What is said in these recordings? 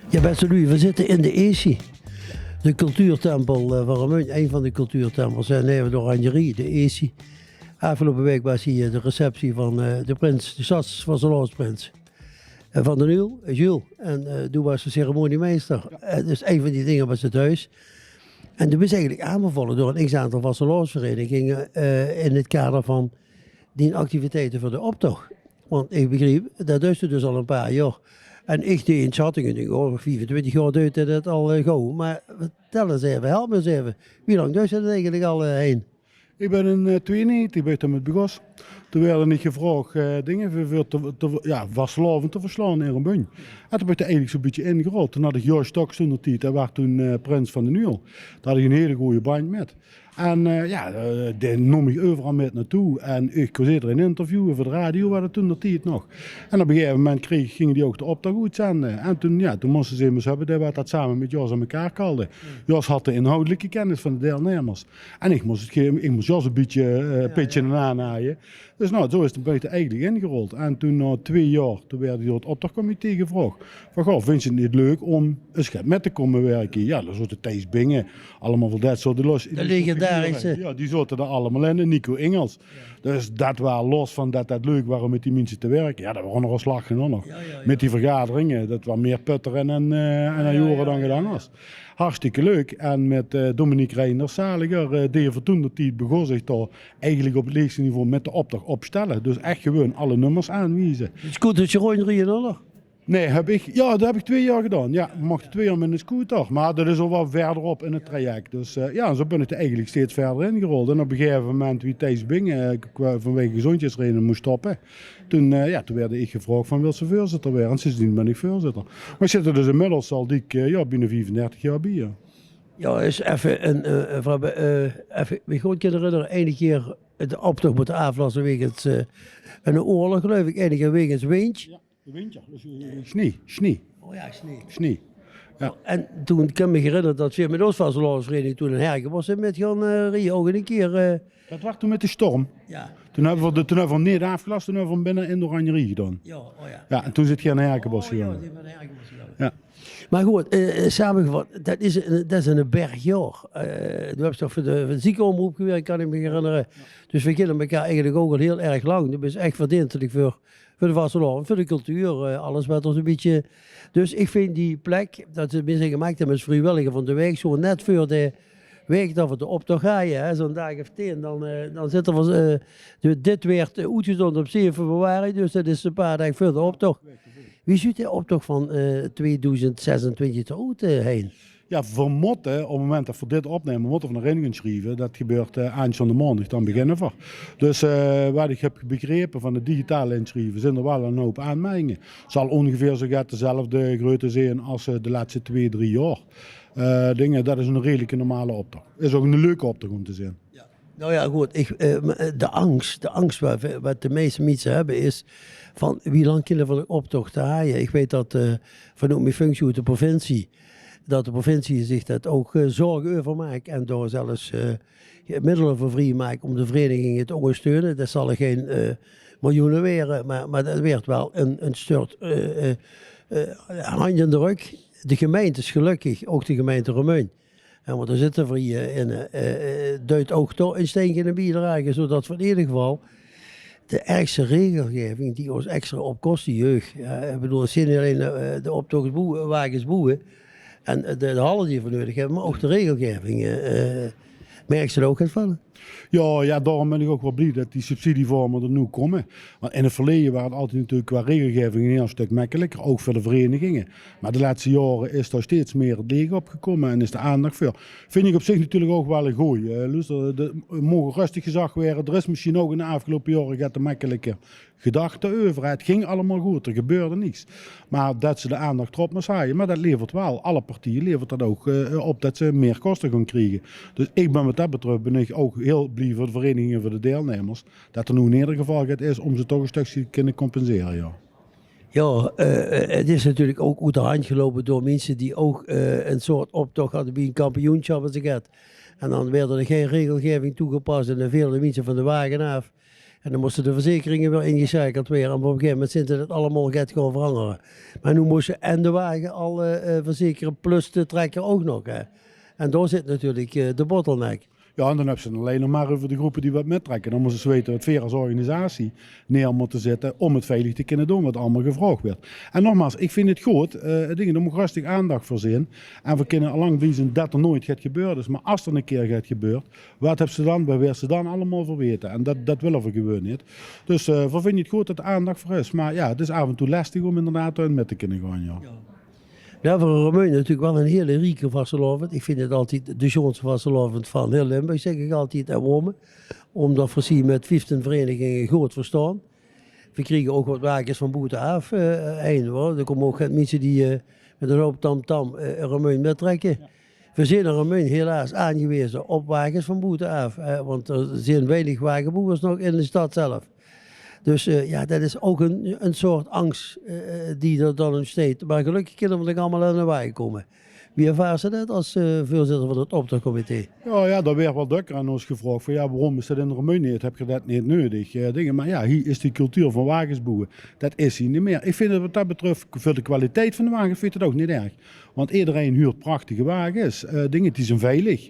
Ja, beste Louis, we zitten in de ESI, de cultuurtempel van Remeun, een van de cultuurtempels in de Oranjerie, de ESI. Afgelopen week was hier de receptie van de prins, de stadsvastelandsprins van de Nieuw, Jules. En toen was de ceremoniemeester. Dus een van die dingen was het huis. En toen was eigenlijk aanbevolen door een x-aantal vastelandsverenigingen in het kader van die activiteiten voor de optocht. Want ik begreep, dat duurde dus al een paar jaar. En ik deed inschattingen, denk, 24 jaar duurt het al gauw. Maar vertel eens even, help me eens even. Wie lang duurt het eigenlijk al heen? Ik ben in 92 ben ik met Begos. Toen werden niet gevraagd dingen voor vastelavond te verslaan in Remeun. En toen ben ik er eigenlijk zo'n beetje ingerold. Toen had ik Joost Stoks toen de tijd, hij was toen prins van de Nieuw. Daar had ik een hele goede band met. En die nam ik overal met naartoe. En ik was eerder een interview voor de radio, waar het toen de tijd nog. En op een gegeven moment gingen die ook de opdracht uitzenden. En toen moesten ze immers hebben dat dat samen met Jos aan elkaar kalden. Jos had de inhoudelijke kennis van de deelnemers. En ik moest Jos een beetje pitchen en aanhaaien. Dus nou, zo is het buiten eigenlijk ingerold. En toen na 2 jaar, toen werd hij door het opdrachtcomité gevraagd. Van, goh, vind je het niet leuk om eens met te komen werken? Ja, dat soort Thijs Bingen, allemaal van dat soort los. De legendarische. Ja, die zaten er allemaal in. En Nico Engels. Ja. Dus dat was los van dat leuk was om met die mensen te werken. Ja, dat was nog een slag genoeg. Ja. Met die vergaderingen, dat was meer putteren en joren dan gedaan was. Hartstikke leuk. En met Dominique Reinders, zaliger, die voor toen de tijd begon zich daar eigenlijk op het leegste niveau met de opdracht opstellen. Dus echt gewoon alle nummers aanwijzen. Het scootertje rondrijden nog? Nee, dat heb ik 2 jaar gedaan. Ja, we mochten 2 jaar met een scooter. Maar dat is al wat verderop in het traject. Dus zo ben ik er eigenlijk steeds verder ingerold. En op een gegeven moment, wie Thijs Bing vanwege gezondheidsredenen moest stoppen. Toen werd ik gevraagd van wil ze voorzitter weer. En sindsdien ben ik voorzitter. Maar ik zit er dus inmiddels al binnen 35 jaar bij. Ja. Ja, is even ik kan me herinneren, ene keer de optocht moeten aflassen wegens een oorlog, geloof ik. Ene keer wegens wind. Ja. De winter, dus snie. Oh ja, snie. Ja. En toen kan ik me herinneren dat we met ons vastelandsvereniging toen in Herken was met gaan rijden ook een keer. Dat was toen met de storm. Ja. Toen hebben we niet afgelast, toen hebben we binnen in de Oranjerie gedaan. Ja, oh ja. Ja, en toen zit je aan Herkenbos gegaan. Ja, die van Herkenbos gegaan. Ja. Maar goed, samengevat, dat is een bergjaar. Du hebt toch voor de ziekenomroep gewerkt, kan ik me herinneren. Ja. Dus we kennen elkaar eigenlijk ook al heel erg lang. Dat is echt verdienstelijk voor de vasteland, voor de cultuur, alles wat ons een beetje. Dus ik vind die plek, dat ze het gemaakt hebben als vrijwilliger van de week, zo net voor de week dat we de optocht gaan, zo'n dag of 10, dan zitten we, dit werd uitgezonden op 7 februari, dus dat is een paar dagen voor de optocht. Wie ziet de optocht van 2026 eruit heen? Ja, voor motten, op het moment dat we dit opnemen, moeten we een regeling schrijven. Dat gebeurt aanstaande maandag, dan beginnen we. Dus wat ik heb begrepen van de digitale inschrijven, zijn er wel een hoop aanmerkingen. Het zal ongeveer zo dezelfde grootte zijn als de laatste 2-3 jaar. Dat is een redelijke normale optocht. Is ook een leuke optocht om te zien. Ja. Nou ja, goed. De angst wat de meeste mensen hebben is van wie lang kunnen we de optocht haaien. Ik weet dat vanuit mijn functie uit de provincie, dat de provincie zich dat ook zorgen over maakt en door zelfs middelen voor vrij maakt om de verenigingen te ondersteunen. Dat zal er geen miljoenen weren, maar dat werd wel een stort hand in de rug. De gemeente is gelukkig, ook de gemeente Remeun. Want er zitten voor je in duidt ook toch een steentje in de bijdrage, zodat we in ieder geval de ergste regelgeving die ons extra op kost, die jeugd. Ik bedoel, het zijn niet alleen de optochtwagens boeien en de hallen die we nodig hebben, maar ook de regelgeving. Merk ze er ook uit vallen? Ja, daarom ben ik ook wel blij dat die subsidievormen er nu komen. Want in het verleden waren het altijd natuurlijk qua regelgeving een heel stuk makkelijker, ook voor de verenigingen. Maar de laatste jaren is er steeds meer leeg opgekomen en is de aandacht voor. Vind ik op zich natuurlijk ook wel een goeie. Er mogen rustig gezag worden. Er is misschien ook in de afgelopen jaren gaat de makkelijke gedachte over. Het ging allemaal goed, er gebeurde niets. Maar dat ze de aandacht erop maar zaaien. Maar dat levert wel, alle partijen levert dat ook op dat ze meer kosten gaan krijgen. Dus ik ben wat dat betreft ben ik ook heel blij voor de verenigingen en voor de deelnemers. Dat er nu in ieder geval gaat is om ze toch een stukje te kunnen compenseren. Ja. Ja, het is natuurlijk ook uit de hand gelopen door mensen die ook een soort optocht hadden bij een kampioenschap als ik had. En dan werd er geen regelgeving toegepast en dan vielen de mensen van de wagen af. En dan moesten de verzekeringen weer ingeschakeld worden. En op een gegeven moment zijn ze het allemaal gaan veranderen. Maar nu moesten en de wagen al verzekeren plus de trekker ook nog. Hè. En daar zit natuurlijk de bottleneck. Ja, en dan hebben ze het alleen nog maar over de groepen die wat mettrekken. Dan moeten ze weten dat we als organisatie neer moeten zetten om het veilig te kunnen doen, wat allemaal gevraagd werd. En nogmaals, ik vind het goed, daar moet rustig aandacht voor zijn. En we kunnen al lang weten dat er nooit gaat gebeuren. Maar als er een keer gaat gebeuren, wat hebben ze dan, waar werden ze dan allemaal voor weten? En dat willen we gewoon niet. Dus we vinden het goed dat er aandacht voor is. Maar ja, het is af en toe lastig om inderdaad erin met te kunnen gaan. Ja. Ja, voor een Romein natuurlijk wel een hele rieke vastelovend. Ik vind het altijd de schoonste vastelovend van heel Limburg, zeg ik altijd, en Wormen. Omdat we zien met 15 verenigingen goed verstaan. We kregen ook wat wagens van boete af heen. Er komen ook mensen die met een hoop tamtam een Romein mettrekken. Ja. We zijn een Romein helaas aangewezen op wagens van boete af. Want er zijn weinig wagenboers nog in de stad zelf. Dus ja, dat is ook een soort angst die er dan ontsteekt. Maar gelukkig kunnen we er allemaal aan de wagen komen. Wie ervaart ze dat als voorzitter van het opdrachtcomité? Ja, daar werd wel drukker aan ons gevraagd van ja, waarom is dat in de Romein niet? Heb je dat niet nodig? Dingen. Maar ja, hier is die cultuur van wagensboeren. Dat is hier niet meer. Ik vind het wat dat betreft, voor de kwaliteit van de wagen, vind ik het ook niet erg. Want iedereen huurt prachtige wagens. Dingen die zijn veilig.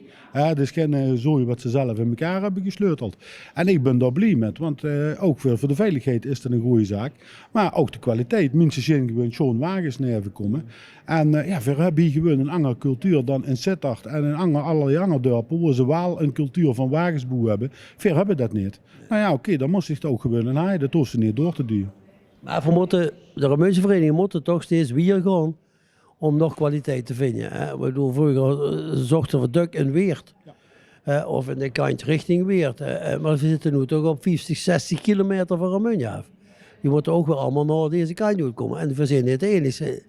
Dus geen zooi wat ze zelf in elkaar hebben gesleuteld. En ik ben daar blij met, want ook voor de veiligheid is het een goede zaak. Maar ook de kwaliteit. Mensen zien gewoon zo'n wagens neer komen. En ja, we hebben hier gewoon een andere cultuur dan in Sittard en in allerlei andere dorpen, waar ze wel een cultuur van wagensboer hebben. Ver hebben dat niet. Nou ja, oké, dan moest ik het ook gewoon en dat hoeft ze niet door te duwen. Maar de Romeinse verenigingen moeten toch steeds weer gaan om nog kwaliteit te vinden. Hè? Ik bedoel, vroeger zochten we Duk en Weert. Ja. Of in de kant richting Weert. Maar we zitten nu toch op 50, 60 kilometer van Romein af. Die moeten ook wel allemaal naar deze kant komen. En we zijn niet de enige.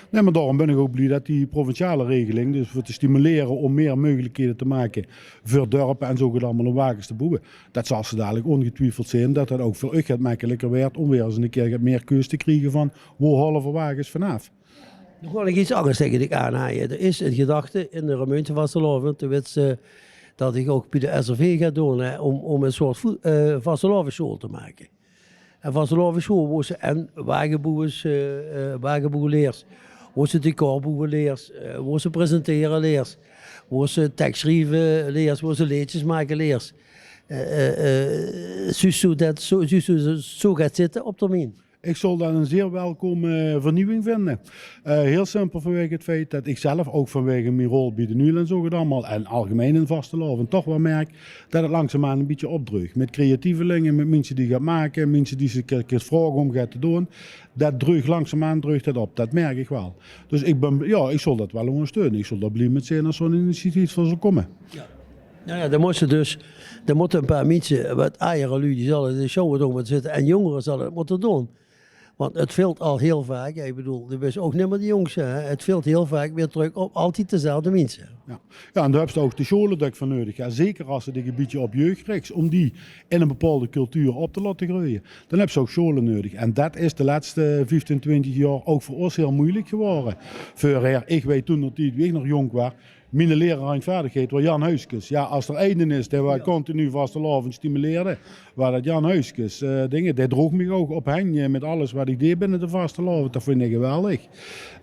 Nee, maar daarom ben ik ook blij dat die provinciale regeling, dus voor te stimuleren om meer mogelijkheden te maken voor dorpen en zo gaat allemaal om wagens te boeken. Dat zal ze dadelijk ongetwijfeld zijn dat dat ook voor u gaat makkelijker werd om weer eens een keer meer keus te krijgen van waar halen we wagens vanaf. Nog wel iets anders tegen ik aanhaaien. Er is een gedachte in de Romeinse vastelovend, dat ik ook bij de SRV ga doen om een soort vastelovenschool te maken. En vastelovenschool waar ze en wagenboers, wagenboerleers, waar ze decorboeren leers, waar ze presenteren leers, waar ze tekst schrijven leers, waar ze liedjes maken leers. Zo gaat zitten op termijn. Ik zal dat een zeer welkome vernieuwing vinden. Heel simpel vanwege het feit dat ik zelf ook vanwege mijn rol bij de NUL en zo allemaal en algemeen in vastelovend toch wel merk dat het langzaamaan een beetje opdruigt. Met creatievelingen, met mensen die gaan maken, mensen die zich het vragen om gaan te doen. Dat druigt langzaamaan dat op. Dat merk ik wel. Dus ik zal dat wel ondersteunen. Ik zal dat blij met zijn als zo'n initiatief van zou komen. Ja. Nou ja, dan moeten een paar mensen wat eieren die zullen de show doen moeten zitten en jongeren zullen het moeten doen. Want het valt al heel vaak, ik bedoel, dat is ook niet meer de jongste, hè. Het valt heel vaak weer terug op altijd dezelfde mensen. Ja, en daar heb je ook de scholen voor nodig. Ja, zeker als ze een gebiedje op jeugd richt, om die in een bepaalde cultuur op te laten groeien. Dan heb je ook scholen nodig. En dat is de laatste 15, 20 jaar ook voor ons heel moeilijk geworden. Ik weet toen dat ik nog jong was, mijn leraar eindvaardigheid was Jan Huiskes. Ja, als er één is die wij continu vastelovend stimuleerde, was dat Jan Huiskes. Die droeg me ook op hen met alles wat ik deed binnen de vastelovend. Dat vind ik geweldig.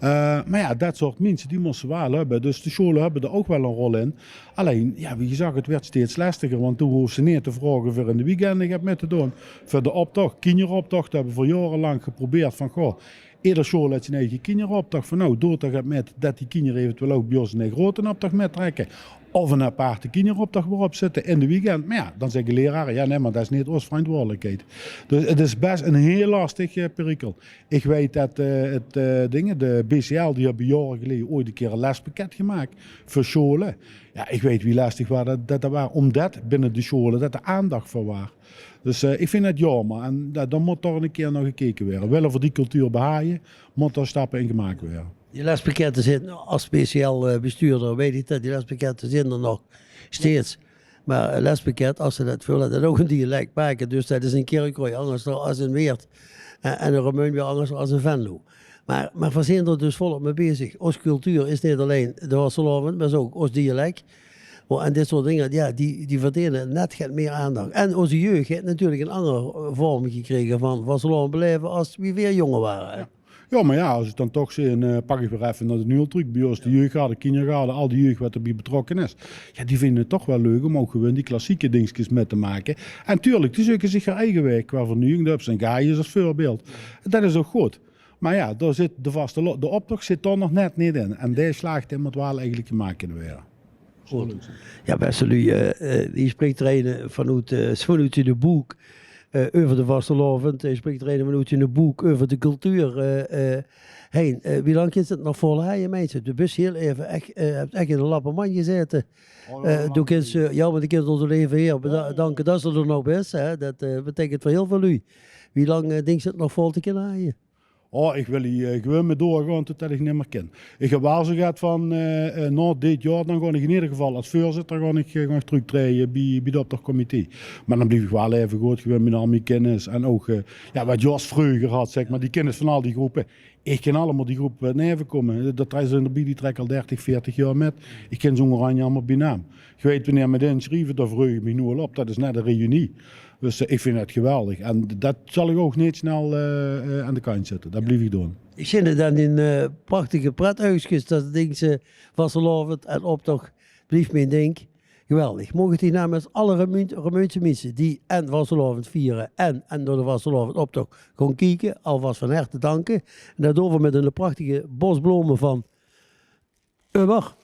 Maar ja, dat soort mensen die moesten we wel hebben. Dus de scholen hebben er ook wel een rol in. Alleen, ja, wie gezegd, het werd steeds lastiger. Want toen hoefden ze niet te vragen voor in de weekenden mee te doen. Voor de optocht, kinderoptocht, hebben we voor jarenlang geprobeerd van, goh, ieder school heeft zijn eigen kinderoptocht. Van nou, door te gaan met dat die kinderen eventueel ook bij ons een grote optocht meetrekken. Of een aparte kinderoptocht waarop zitten in de weekend. Maar ja, dan zeggen leraren, ja nee, maar dat is niet onze verantwoordelijkheid. Dus het is best een heel lastig perikel. Ik weet dat de BCL, die hebben jaren geleden ooit een keer een lespakket gemaakt voor scholen. Ja, ik weet wie lastig dat was, omdat binnen de scholen dat er aandacht voor was. Dus ik vind het jammer en dan moet er een keer nog gekeken worden. Willen voor die cultuur behaaien, moet er stappen in gemaakt worden. Die lespakketten zitten, als speciaal bestuurder weet ik dat die lespakketten zijn er nog steeds. Maar een lespakket, als ze dat willen, dat ook een dialect maken. Dus dat is een Kerkrooi anders als een Weert. En een Romein weer anders als een Venlo. Maar we zijn er dus volop mee bezig. Ons cultuur is niet alleen de Vastelovend, maar is ook ons dialect. En dit soort dingen, ja, die verdienen net meer aandacht. En onze jeugd heeft natuurlijk een andere vorm gekregen van Vastelovend beleven als we weer jonger waren. Hè? Ja, maar ja, als ik dan toch zie, pak ik weer even naar de Nueltruc, bij ons de jeugdgarde, kindergarde, al die jeugd wat erbij betrokken is. Ja, die vinden het toch wel leuk om ook gewoon die klassieke dingetjes met te maken. En tuurlijk, die zoeken zich haar eigen weg qua vernieuwing, de ups en gaaien als voorbeeld. Dat is ook goed. Maar ja, daar zit de optocht zit er nog net niet in. En die slaagt hem het wel eigenlijk te maken in de wereld. Goed. Ja, beste Lu, die spreekt er een vanuit de boek over de Vastelovend. Hij spreekt er een vanuit de boek over de cultuur heen. Wie lang is het nog vol? Je meent de bus heel even echt in een lapperman gezeten. Doe eens, maar de kinderen onze leven hier bedanken dat ze er nog best. Hè. Dat betekent voor heel veel u. Wie lang denkt het nog vol te kunnen rijden? Oh, ik wil me doorgaan totdat ik niet meer ken. Ik heb wel zo gehad van, na dit jaar, dan ga ik in ieder geval als voorzitter ga ik terugtreden bij het optochtcomité. Maar dan blijf ik wel even goed gewoon met al mijn kennis. En ook wat Jos vroeger had, zeg maar, die kennis van al die groepen. Ik ken allemaal die groep neven komen. Dat is in de die trek al 30, 40 jaar met. Ik ken zo'n oranje allemaal bij naam. Je weet wanneer met hen schrijven, daar vreug ik me nu al op. Dat is net een reunie. Dus ik vind het geweldig. En dat zal ik ook niet snel aan de kant zetten. Dat blijf ik doen. Ik zie het dan in prachtige prethuisjes. Dat ding ze Vastelovend en optocht. Blijf me denk. Geweldig. Mogen die namens alle Remeunse mensen die en Vastelovend vieren en door de Vastelovend optocht gewoon kijken. Alvast van harte danken. En daarover met een prachtige bosbloemen van Ummer.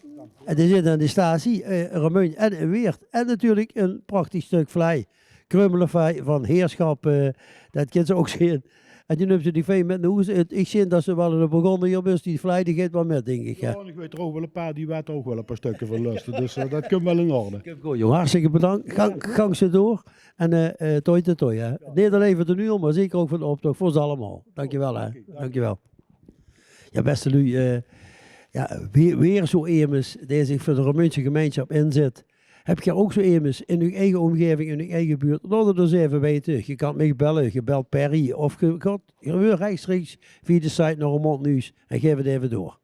En die zit aan de statie, Remeun en een Weert. En natuurlijk een prachtig stuk vlei. Krummelenvei van heerschap. Dat kan ze ook zien. En die neemt ze die vee met de hoes. Ik zie dat ze wel in de begonnen hier bus. Die vlei die gaat wel met, denk ik. Ja, en ik weet er ook wel een paar die weten ook wel een paar stukken van lusten. Dus dat komt wel in orde. Goed, jongen, hartstikke bedankt. Gang ze door. En toi te toi. Hè. Niet alleen voor de nu, maar zeker ook voor de optocht. Voor ze allemaal. Dankjewel. Hè. Dankjewel. Ja, beste Lu. Weer zo iemand die zich voor de Remeunse gemeenschap inzet. Heb je ook zo iemand in uw eigen omgeving, in uw eigen buurt? Laat het dus even weten. Je kan mij bellen, je belt Perry of je gaat rechtstreeks via de site naar Roermond Nieuws en geef het even door.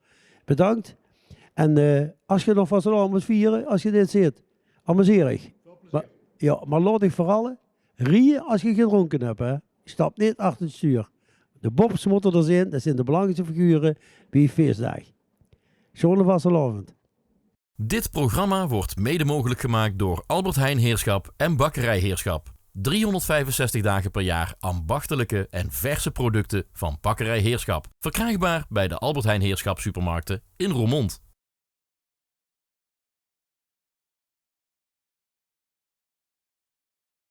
Bedankt. En als je nog Vastelovend moet vieren, als je dit ziet, amuseer je. Maar laat ik vooral rieën als je gedronken hebt. Hè. Stap niet achter het stuur. De bobbers moeten er zijn, dat zijn de belangrijkste figuren bij je feestdag. Schone Vastelovend. Dit programma wordt mede mogelijk gemaakt door Albert Heijn Heerschap en Bakkerij Heerschap. 365 dagen per jaar ambachtelijke en verse producten van Bakkerij Heerschap. Verkrijgbaar bij de Albert Heijn Heerschap supermarkten in Roermond.